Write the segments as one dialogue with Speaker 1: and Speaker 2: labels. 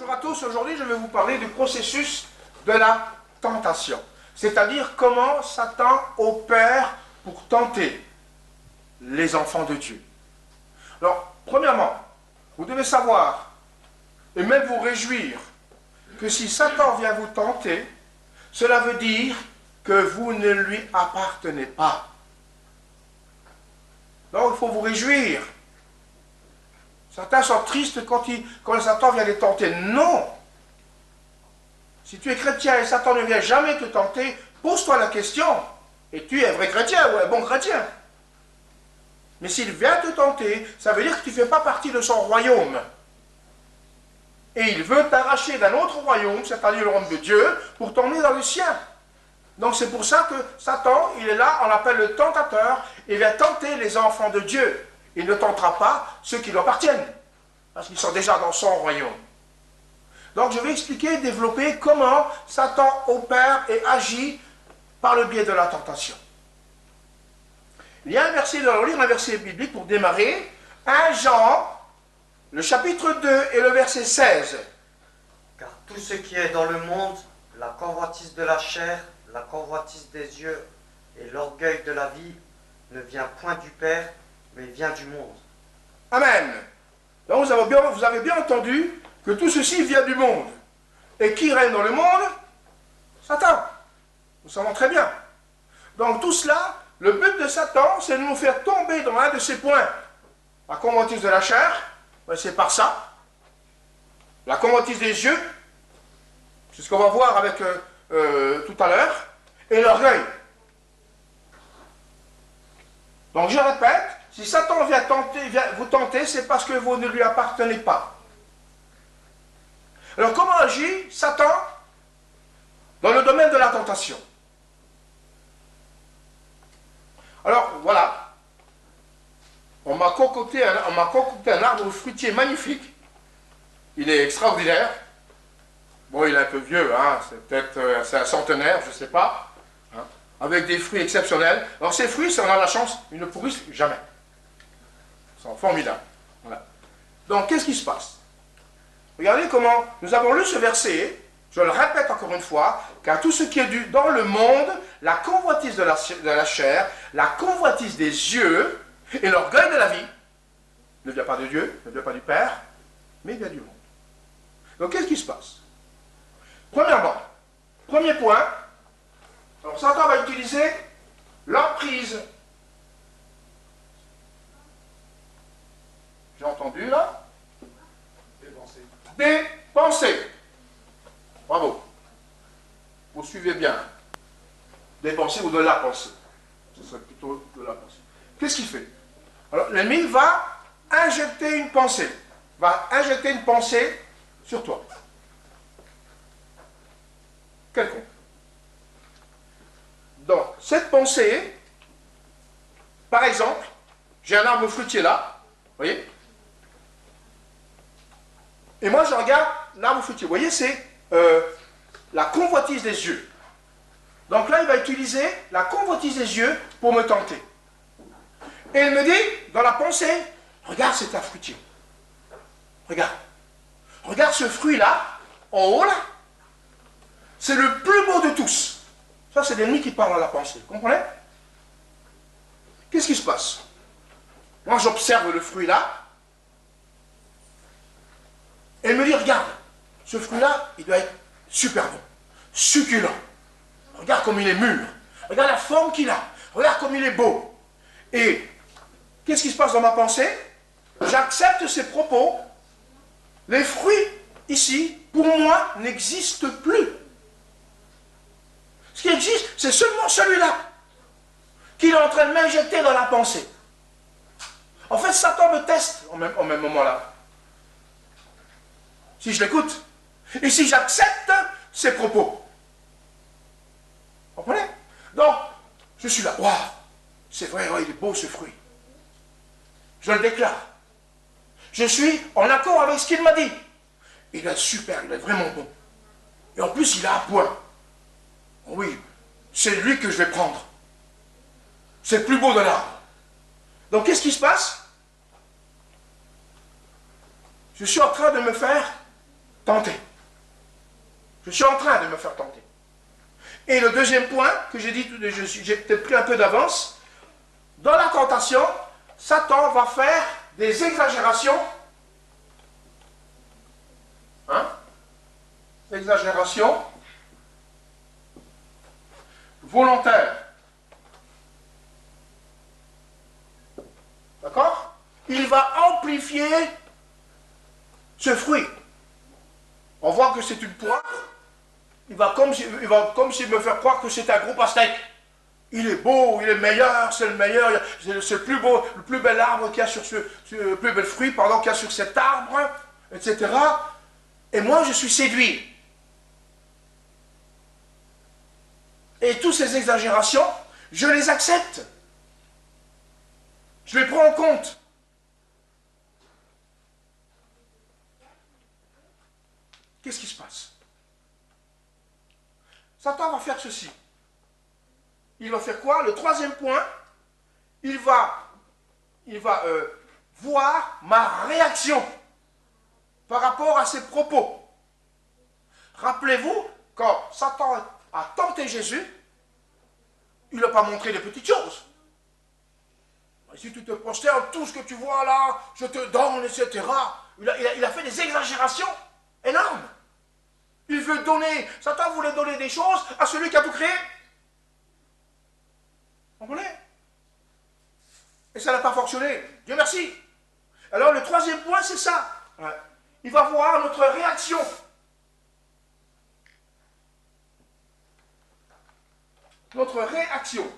Speaker 1: Bonjour à tous, aujourd'hui je vais vous parler du processus de la tentation. C'est-à-dire comment Satan opère pour tenter les enfants de Dieu. Alors, premièrement, vous devez savoir et même vous réjouir que si Satan vient vous tenter, cela veut dire que vous ne lui appartenez pas. Donc il faut vous réjouir. Certains sont tristes quand Satan vient les tenter. Non! Si tu es chrétien et Satan ne vient jamais te tenter, pose-toi la question. Et tu es un vrai chrétien ou un bon chrétien. Mais s'il vient te tenter, ça veut dire que tu ne fais pas partie de son royaume. Et il veut t'arracher d'un autre royaume, c'est-à-dire le royaume de Dieu, pour t'emmener dans le sien. Donc c'est pour ça que Satan, il est là, on l'appelle le tentateur, il vient tenter les enfants de Dieu. Il ne tentera pas ceux qui lui appartiennent, parce qu'ils sont déjà dans son royaume. Donc je vais expliquer, développer comment Satan opère et agit par le biais de la tentation. Il y a un verset, nous allons lire un verset biblique pour démarrer. 1 Jean, le chapitre 2 et le verset 16.
Speaker 2: Car tout ce qui est dans le monde, la convoitise de la chair, la convoitise des yeux et l'orgueil de la vie, ne vient point du Père, mais vient du monde.
Speaker 1: Amen. Donc vous avez bien entendu que tout ceci vient du monde. Et qui règne dans le monde? Satan. Nous savons très bien. Donc tout cela, le but de Satan, c'est de nous faire tomber dans un de ces points. La convoitise de la chair, c'est par ça. La convoitise des yeux, c'est ce qu'on va voir avec tout à l'heure. Et l'orgueil. Donc je répète, si Satan vient vous tenter, c'est parce que vous ne lui appartenez pas. Alors comment agit Satan dans le domaine de la tentation? Alors voilà, on m'a concocté un arbre fruitier magnifique. Il est extraordinaire. Bon, il est un peu vieux, hein, c'est peut-être un centenaire, je ne sais pas. Hein, avec des fruits exceptionnels. Alors ces fruits, si on a la chance, ils ne pourrissent jamais. Ils sont formidables. Voilà. Donc qu'est-ce qui se passe? Regardez comment nous avons lu ce verset, je le répète encore une fois, car tout ce qui est dans le monde, la convoitise de la chair, la convoitise des yeux et l'orgueil de la vie, ne vient pas de Dieu, ne vient pas du Père, mais vient du monde. Donc qu'est-ce qui se passe? Premièrement, premier point, alors Satan va utiliser l'emprise. J'ai entendu là? Des pensées. Bravo. Vous suivez bien. Des pensées ou de la pensée. Ce serait plutôt de la pensée. Qu'est-ce qu'il fait? Alors l'ennemi va injecter une pensée. Va injecter une pensée sur toi. Quelconque. Donc, cette pensée, par exemple, j'ai un arbre fruitier là, vous voyez? Et moi, je regarde l'arbre fruitier. Vous voyez, c'est la convoitise des yeux. Donc là, il va utiliser la convoitise des yeux pour me tenter. Et il me dit, dans la pensée, regarde cet arbre fruitier. Regarde. Regarde ce fruit-là, en haut là. C'est le plus beau de tous. Ça, c'est l'ennemi qui parle à la pensée. Vous comprenez? Qu'est-ce qui se passe? Moi, j'observe le fruit là. Et il me dit, regarde, ce fruit-là, il doit être super bon, succulent. Regarde comme il est mûr. Regarde la forme qu'il a. Regarde comme il est beau. Et qu'est-ce qui se passe dans ma pensée? J'accepte ces propos. Les fruits, ici, pour moi, n'existent plus. Ce qui existe, c'est seulement celui-là qu'il est en train de m'injecter dans la pensée. En fait, Satan me teste au même moment-là. Si je l'écoute, et si j'accepte ses propos. Vous comprenez? Donc, je suis là, waouh, c'est vrai, ouais, il est beau ce fruit. Je le déclare. Je suis en accord avec ce qu'il m'a dit. Il est super, il est vraiment bon. Et en plus, il a un point. Oui, c'est lui que je vais prendre. C'est le plus beau de l'arbre. Donc, qu'est-ce qui se passe? Je suis en train de me faire tenter. Je suis en train de me faire tenter. Et le deuxième point que j'ai dit, j'ai peut-être pris un peu d'avance, dans la tentation, Satan va faire des exagérations. Hein? Exagérations volontaires. D'accord? Il va amplifier ce fruit. On voit que c'est une poire. Il va comme s'il me fait croire que c'est un gros pastèque. Il est beau, il est meilleur, c'est le meilleur, c'est le plus beau, le plus bel arbre qu'il y a sur le plus bel fruit, pardon, qu'il y a sur cet arbre, etc. Et moi, je suis séduit. Et toutes ces exagérations, je les accepte. Je les prends en compte. Qu'est-ce qui se passe? Satan va faire ceci. Il va faire quoi? Le troisième point, il va voir ma réaction par rapport à ses propos. Rappelez-vous, quand Satan a tenté Jésus, il n'a pas montré des petites choses. Si tu te prosternes, tout ce que tu vois là, je te donne, etc. Il a fait des exagérations énormes. Il veut donner, Satan voulait donner des choses à celui qui a tout créé. Vous comprenez? Et ça n'a pas fonctionné. Dieu merci. Alors le troisième point, c'est ça. Ouais. Il va voir notre réaction. Notre réaction.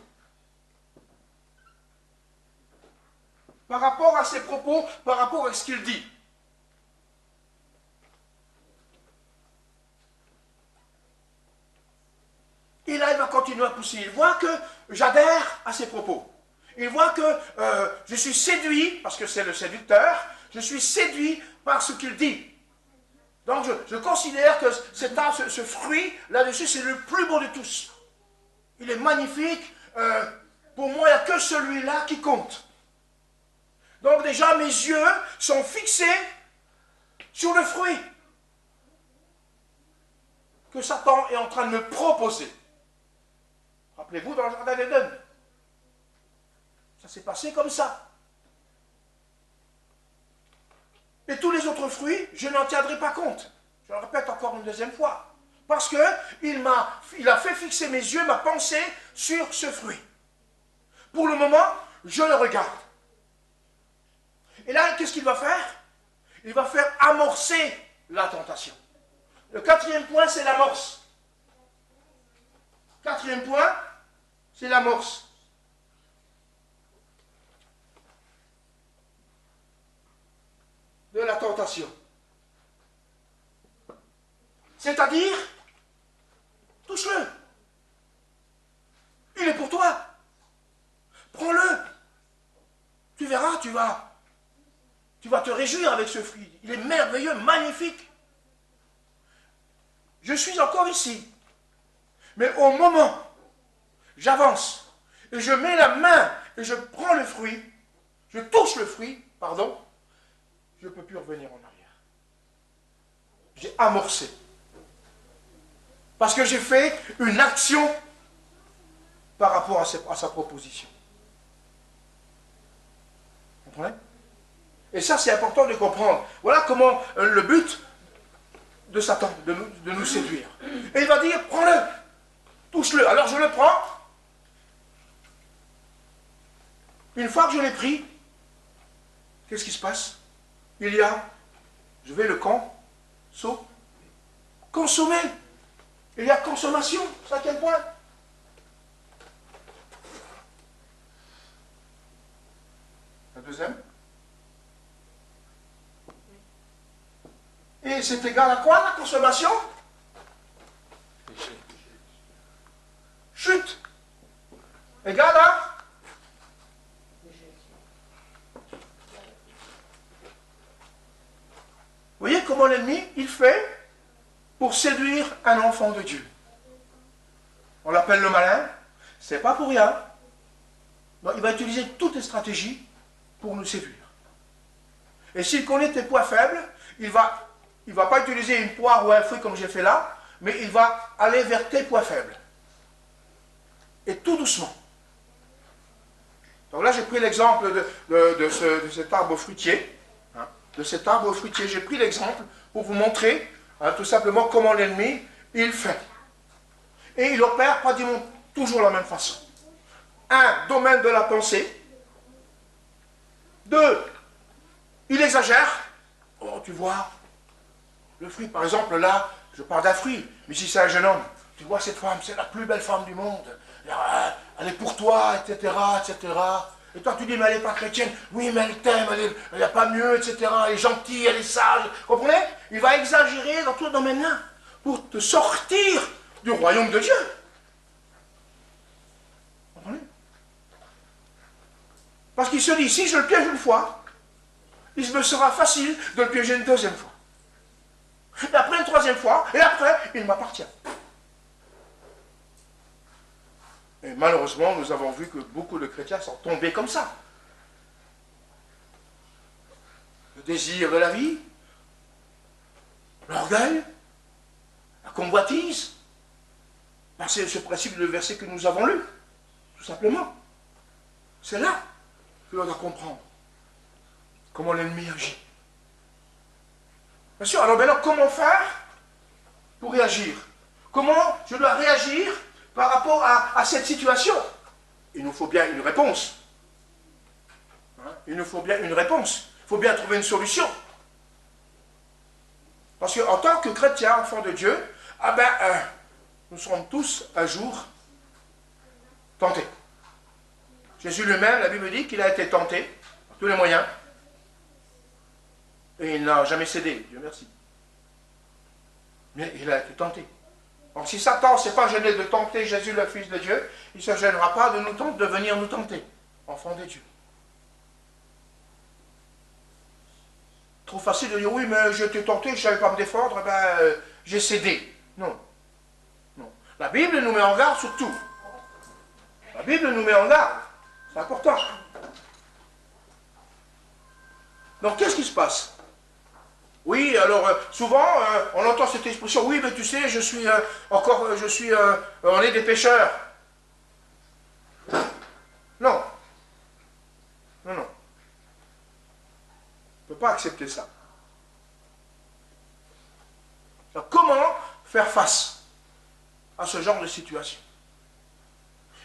Speaker 1: Par rapport à ses propos, par rapport à ce qu'il dit. Et là, il va continuer à pousser. Il voit que j'adhère à ses propos. Il voit que je suis séduit, parce que c'est le séducteur, je suis séduit par ce qu'il dit. Donc, je considère que ce fruit, là-dessus, c'est le plus beau de tous. Il est magnifique. Pour moi, il n'y a que celui-là qui compte. Donc, déjà, mes yeux sont fixés sur le fruit que Satan est en train de me proposer. Rappelez-vous, dans le jardin d'Éden, ça s'est passé comme ça. Et tous les autres fruits, je n'en tiendrai pas compte. Je le répète encore une deuxième fois. Parce qu'il a fait fixer mes yeux, ma pensée, sur ce fruit. Pour le moment, je le regarde. Et là, qu'est-ce qu'il va faire? Il va faire amorcer la tentation. Le quatrième point, c'est l'amorce. Quatrième point, c'est l'amorce. De la tentation. C'est-à-dire, touche-le. Il est pour toi. Prends-le. Tu verras, tu vas te réjouir avec ce fruit. Il est merveilleux, magnifique. Je suis encore ici. Mais au moment, j'avance et je mets la main et je prends le fruit, je touche le fruit, pardon, je ne peux plus revenir en arrière. J'ai amorcé. Parce que j'ai fait une action par rapport à sa proposition. Vous comprenez? Et ça, c'est important de comprendre. Voilà comment le but de Satan, de nous séduire. Et il va dire, prends-le, touche-le. Alors je le prends. Une fois que je l'ai pris, qu'est-ce qui se passe? Il y a, je vais le consommer. Il y a consommation, c'est à quel point? La deuxième. Et c'est égal à quoi la consommation? Chute. Égal à? Vous voyez comment l'ennemi, il fait pour séduire un enfant de Dieu. On l'appelle le malin, c'est pas pour rien. Donc, il va utiliser toutes les stratégies pour nous séduire. Et s'il connaît tes points faibles, il va il ne va pas utiliser une poire ou un fruit comme j'ai fait là, mais il va aller vers tes points faibles. Et tout doucement. Donc là, j'ai pris l'exemple de cet arbre fruitier. Hein, de cet arbre fruitier, j'ai pris l'exemple pour vous montrer tout simplement comment l'ennemi, il fait. Et il opère pratiquement toujours de la même façon. Un, domaine de la pensée. Deux, il exagère. Oh, tu vois, le fruit, par exemple, là, je parle d'un fruit, mais si c'est un jeune homme, tu vois, cette femme, c'est la plus belle femme du monde. Elle est pour toi, etc., etc. Et toi, tu dis, mais elle n'est pas chrétienne. Oui, mais elle t'aime, elle n'a pas mieux, etc. Elle est gentille, elle est sage. Vous comprenez? Il va exagérer dans tout le domaine-là pour te sortir du royaume de Dieu. Vous comprenez? Parce qu'il se dit, si je le piège une fois, il me sera facile de le piéger une deuxième fois. Et après une troisième fois, et après, il m'appartient. Et malheureusement, nous avons vu que beaucoup de chrétiens sont tombés comme ça. Le désir de la vie, l'orgueil, la convoitise. Ben, c'est ce principe de verset que nous avons lu, tout simplement. C'est là que l'on doit comprendre comment l'ennemi agit. Bien sûr, alors maintenant, comment faire pour réagir? Comment je dois réagir par rapport à cette situation? Il nous faut bien une réponse. Hein? Il nous faut bien une réponse. Il faut bien trouver une solution. Parce qu'en tant que chrétien, enfant de Dieu, nous serons tous un jour tentés. Jésus lui-même, la Bible dit qu'il a été tenté par tous les moyens. Et il n'a jamais cédé, Dieu merci. Mais il a été tenté. Donc si Satan ne s'est pas gêné de tenter Jésus le Fils de Dieu, il ne se gênera pas de venir nous tenter, enfants de Dieu. Trop facile de dire, oui, mais j'ai été tenté, je ne savais pas me défendre, j'ai cédé. Non. Non. La Bible nous met en garde sur tout. La Bible nous met en garde. C'est important. Donc qu'est-ce qui se passe? Oui, alors souvent on entend cette expression, oui, mais tu sais, on est des pécheurs. Non. Non, non. On ne peut pas accepter ça. Alors, comment faire face à ce genre de situation?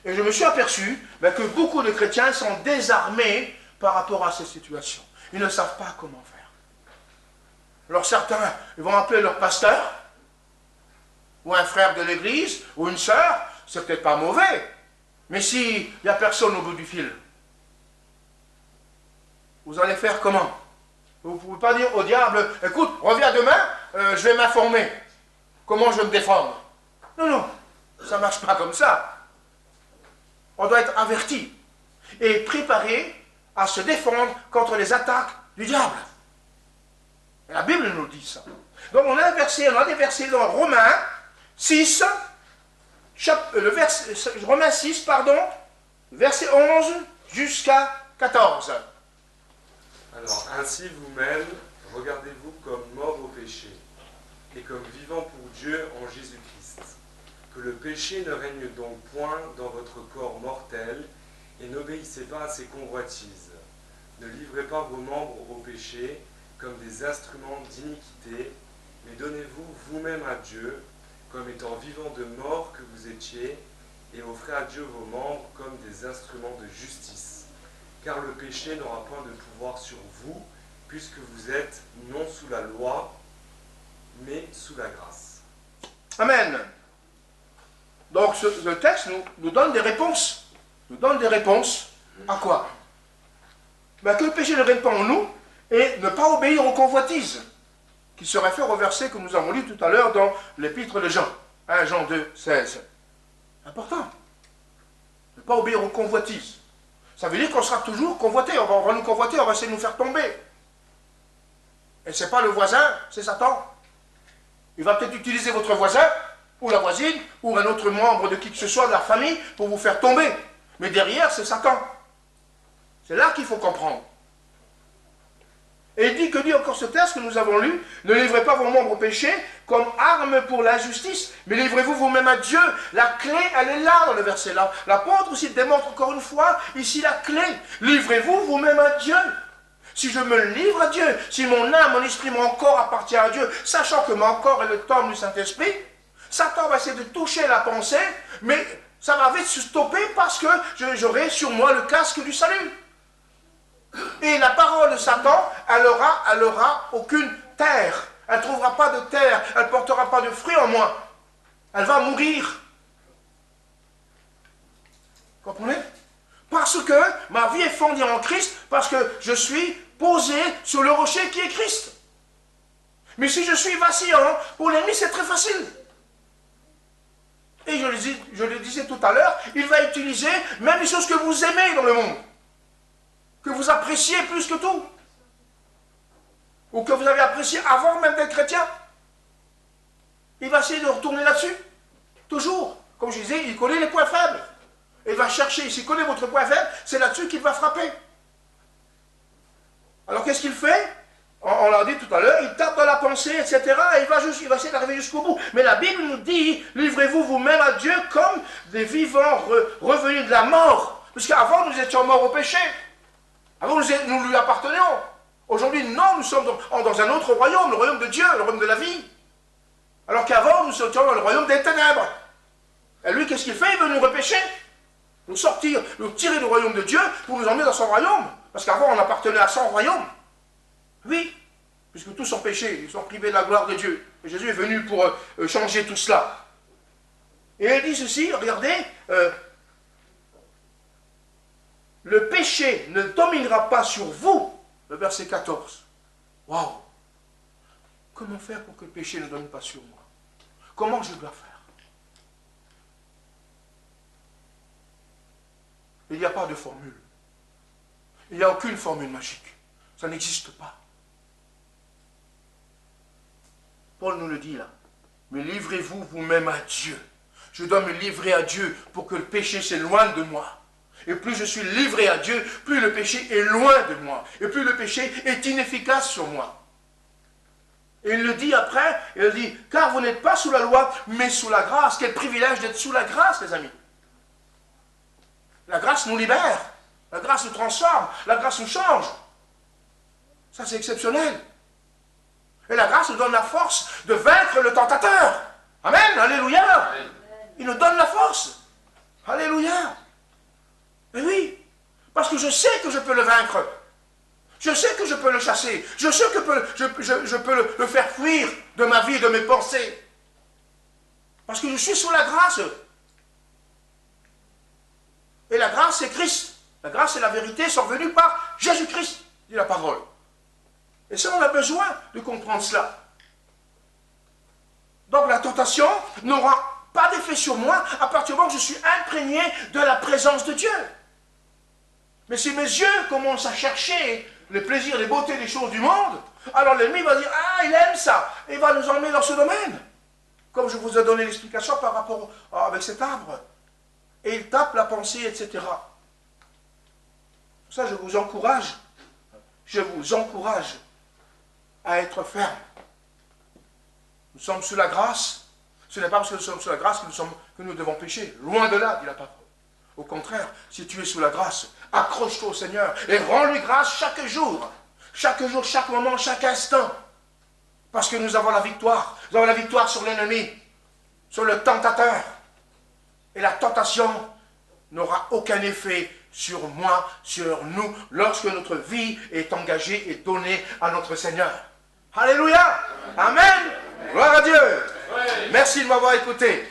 Speaker 1: Et je me suis aperçu que beaucoup de chrétiens sont désarmés par rapport à ces situations. Ils ne savent pas comment faire. Alors certains, ils vont appeler leur pasteur, ou un frère de l'église, ou une sœur, c'est peut-être pas mauvais, mais s'il n'y a personne au bout du fil, vous allez faire comment? Vous ne pouvez pas dire au diable, écoute, reviens demain, je vais m'informer. Comment je vais me défendre? Non, non, ça ne marche pas comme ça. On doit être averti et préparé à se défendre contre les attaques du diable. Et la Bible nous dit ça. Donc on a des versets dans Romains 6, Romains 6, verset 11 jusqu'à 14.
Speaker 3: Alors, ainsi vous-même, regardez-vous comme morts au péché, et comme vivants pour Dieu en Jésus-Christ. Que le péché ne règne donc point dans votre corps mortel, et n'obéissez pas à ses convoitises. Ne livrez pas vos membres au péché comme des instruments d'iniquité, mais donnez-vous vous-même à Dieu, comme étant vivants de mort que vous étiez, et offrez à Dieu vos membres comme des instruments de justice. Car le péché n'aura point de pouvoir sur vous, puisque vous êtes non sous la loi, mais sous la grâce.
Speaker 1: Amen. Donc ce texte nous donne des réponses. Nous donne des réponses à quoi? Que le péché ne règne pas en nous et ne pas obéir aux convoitises, qui se réfère au verset que nous avons lu tout à l'heure dans l'épître de Jean, 1 Jean 2, 16. Important. Ne pas obéir aux convoitises. Ça veut dire qu'on sera toujours convoité, on va nous convoiter, on va essayer de nous faire tomber. Et ce n'est pas le voisin, c'est Satan. Il va peut-être utiliser votre voisin, ou la voisine, ou un autre membre de qui que ce soit de la famille, pour vous faire tomber. Mais derrière, c'est Satan. C'est là qu'il faut comprendre. Et il dit, que dit encore ce texte que nous avons lu? Ne livrez pas vos membres au péché comme arme pour l'injustice, mais livrez-vous vous-même à Dieu. La clé, elle est là dans le verset là. L'apôtre aussi démontre encore une fois ici la clé. Livrez-vous vous-même à Dieu. Si je me livre à Dieu, si mon âme, mon esprit, mon corps appartient à Dieu, sachant que mon corps est le temple du Saint-Esprit, Satan va essayer de toucher la pensée, mais ça va vite se stopper parce que j'aurai sur moi le casque du salut. Et la parole de Satan, elle aura aucune terre. Elle ne trouvera pas de terre. Elle ne portera pas de fruits en moi. Elle va mourir. Comprenez? Parce que ma vie est fondée en Christ, parce que je suis posé sur le rocher qui est Christ. Mais si je suis vacillant, pour l'ennemi c'est très facile. Et je le disais tout à l'heure, il va utiliser même les choses que vous aimez dans le monde, que vous appréciez plus que tout, ou que vous avez apprécié avant même d'être chrétien. Il va essayer de retourner là-dessus, toujours. Comme je disais, il connaît les points faibles. Il va chercher, s'il connaît votre point faible, c'est là-dessus qu'il va frapper. Alors qu'est-ce qu'il fait? On l'a dit tout à l'heure, il tape dans la pensée, etc. Et il va essayer d'arriver jusqu'au bout. Mais la Bible nous dit, livrez-vous vous-même à Dieu comme des vivants revenus de la mort. Parce qu'avant, nous étions morts au péché. Avant, nous lui appartenions. Aujourd'hui, non, nous sommes dans un autre royaume, le royaume de Dieu, le royaume de la vie. Alors qu'avant, nous étions dans le royaume des ténèbres. Et lui, qu'est-ce qu'il fait? Il veut nous repêcher, nous sortir, nous tirer du royaume de Dieu pour nous emmener dans son royaume. Parce qu'avant, on appartenait à son royaume. Oui, puisque tous ont péché, ils sont privés de la gloire de Dieu. Et Jésus est venu pour changer tout cela. Et il dit ceci, regardez, le péché ne dominera pas sur vous, le verset 14. Waouh! Comment faire pour que le péché ne domine pas sur moi? Comment je dois faire? Il n'y a pas de formule. Il n'y a aucune formule magique. Ça n'existe pas. Paul nous le dit là. Mais livrez-vous vous-même à Dieu. Je dois me livrer à Dieu pour que le péché s'éloigne de moi. Et plus je suis livré à Dieu, plus le péché est loin de moi. Et plus le péché est inefficace sur moi. Et il le dit après, il dit, car vous n'êtes pas sous la loi, mais sous la grâce. Quel privilège d'être sous la grâce, les amis. La grâce nous libère. La grâce nous transforme. La grâce nous change. Ça, c'est exceptionnel. Et la grâce nous donne la force de vaincre le tentateur. Amen. Alléluia. Il nous donne la force. Alléluia. Mais oui. Parce que je sais que je peux le vaincre. Je sais que je peux le chasser. Je sais que je peux le faire fuir de ma vie et de mes pensées. Parce que je suis sous la grâce. Et la grâce, c'est Christ. La grâce et la vérité sont venues par Jésus-Christ, dit la parole. Et ça, on a besoin de comprendre cela. Donc la tentation n'aura pas d'effet sur moi à partir du moment où je suis imprégné de la présence de Dieu. Mais si mes yeux commencent à chercher les plaisirs, les beautés, les choses du monde, alors l'ennemi va dire, ah, il aime ça, et il va nous emmener dans ce domaine. Comme je vous ai donné l'explication par rapport avec cet arbre. Et il tape la pensée, etc. Pour ça, je vous encourage à être ferme. Nous sommes sous la grâce. Ce n'est pas parce que nous sommes sous la grâce que nous devons pécher. Loin de là, dit la parole. Au contraire, si tu es sous la grâce, accroche-toi au Seigneur et rends-lui grâce chaque jour. Chaque jour, chaque moment, chaque instant. Parce que nous avons la victoire. Nous avons la victoire sur l'ennemi, sur le tentateur. Et la tentation n'aura aucun effet sur moi, sur nous, lorsque notre vie est engagée et donnée à notre Seigneur. Alléluia. Amen. Gloire à Dieu. Merci de m'avoir écouté.